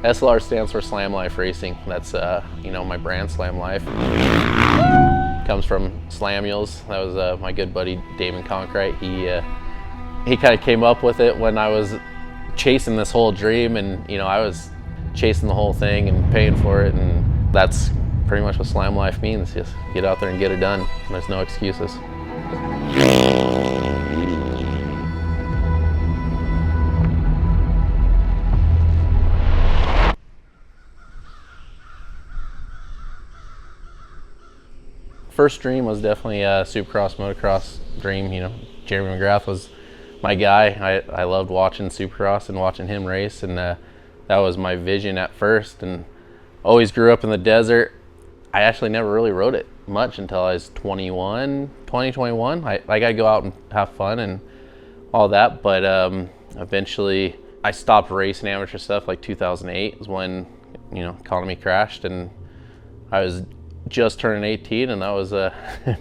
SLR stands for Slam Life Racing. That's you know, my brand, Slam Life. Comes from Slam Mules. That was my good buddy Damon Conkright. He kind of came up with it when I was chasing this whole dream, and you know, I was chasing the whole thing and paying for it, and that's pretty much what Slam Life means. Just get out there and get it done. There's no excuses. First dream was definitely a Supercross, motocross dream. You know, Jeremy McGrath was my guy. I loved watching Supercross and watching him race, and that was my vision at first, and always grew up in the desert. I actually never really rode it much until I was 21. I got to go out and have fun and all that, but eventually I stopped racing amateur stuff. Like 2008 was when, you know, economy crashed, and I was just turning 18, and that was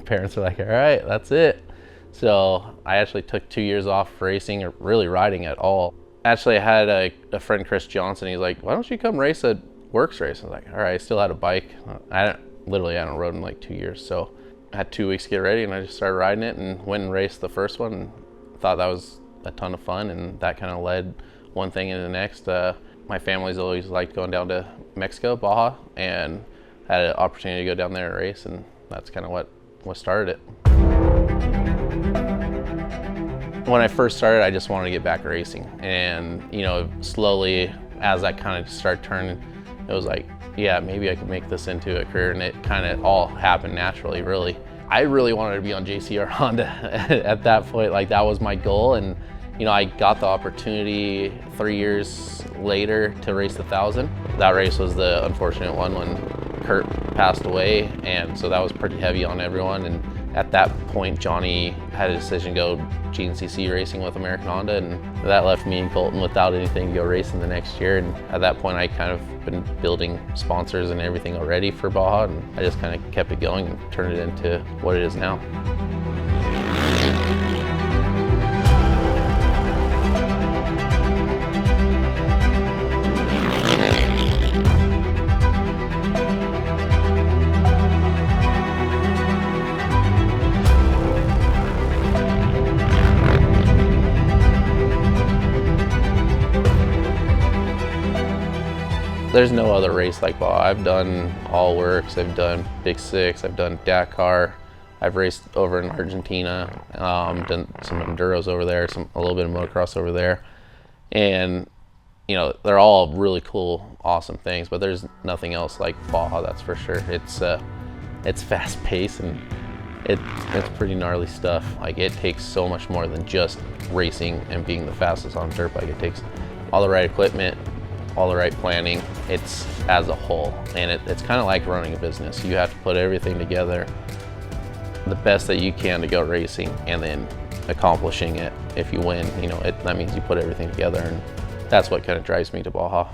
parents were like, all right, that's it. So I actually took 2 years off racing or really riding at all. Actually, I had a friend, Chris Johnson. He's like, why don't you come race a works race? I was like, all right. I still had a bike. I hadn't rode in like 2 years, so I had 2 weeks to get ready, and I just started riding it and went and raced the first one, and thought that was a ton of fun, and that kind of led one thing into the next. My family's always liked going down to Mexico, Baja, and had an opportunity to go down there and race, and that's kind of what started it. When I first started, I just wanted to get back racing, and you know, slowly as I kind of started turning, it was like, yeah, maybe I could make this into a career, and it kind of all happened naturally, really. I really wanted to be on SLR Honda at that point. Like, that was my goal, and you know, I got the opportunity 3 years later to race the 1,000. That race was the unfortunate one when Kurt passed away, and so that was pretty heavy on everyone. And at that point, Johnny had a decision to go GNCC racing with American Honda, and that left me and Colton without anything to go racing the next year. And at that point, I kind of been building sponsors and everything already for Baja, and I just kind of kept it going and turned it into what it is now. There's no other race like Baja. I've done all works, I've done Big Six, I've done Dakar, I've raced over in Argentina, done some enduros over there, a little bit of motocross over there. And you know, they're all really cool, awesome things, but there's nothing else like Baja, that's for sure. It's fast paced, and it's pretty gnarly stuff. Like, it takes so much more than just racing and being the fastest on a dirt bike. It takes all the right equipment, all the right planning. It's as a whole, and it's kind of like running a business. You have to put everything together the best that you can to go racing, and then accomplishing it. If you win, you know, that means you put everything together, and that's what kind of drives me to Baja.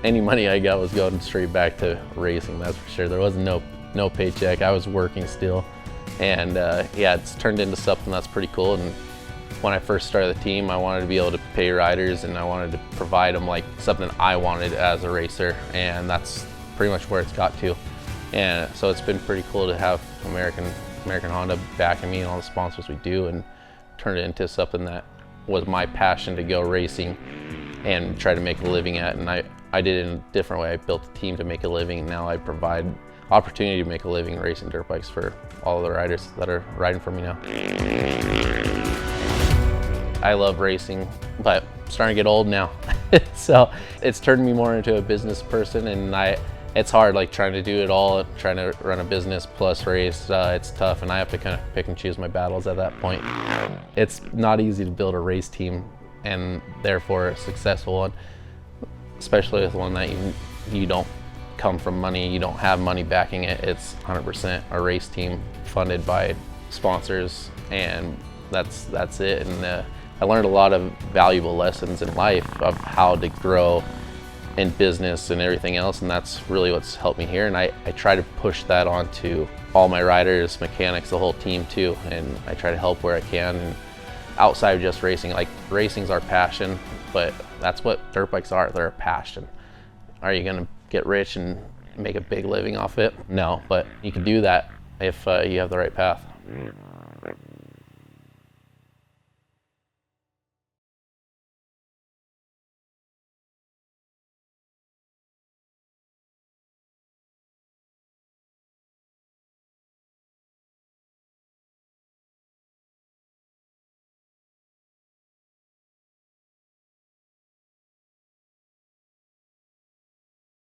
Any money I got was going straight back to racing, that's for sure. There was no paycheck. I was working still, and yeah, it's turned into something that's pretty cool. And when I first started the team, I wanted to be able to pay riders, and I wanted to provide them like something I wanted as a racer, and that's pretty much where it's got to. And so it's been pretty cool to have American Honda backing me and all the sponsors we do, and turn it into something that was my passion to go racing and try to make a living at. And I did it in a different way. I built a team to make a living, and now I provide opportunity to make a living racing dirt bikes for all of the riders that are riding for me now. I love racing, but I'm starting to get old now. So it's turned me more into a business person, and it's hard, like trying to do it all, trying to run a business plus race. It's tough, and I have to kind of pick and choose my battles at that point. It's not easy to build a race team, and therefore a successful one, especially with one that you don't come from money, you don't have money backing it. It's 100% a race team funded by sponsors, and that's it. And I learned a lot of valuable lessons in life of how to grow in business and everything else, and that's really what's helped me here. And I try to push that onto all my riders, mechanics, the whole team too, and I try to help where I can. And outside of just racing. Like, racing's our passion, but that's what dirt bikes are. They're a passion. Are you gonna get rich and make a big living off it? No, but you can do that if you have the right path.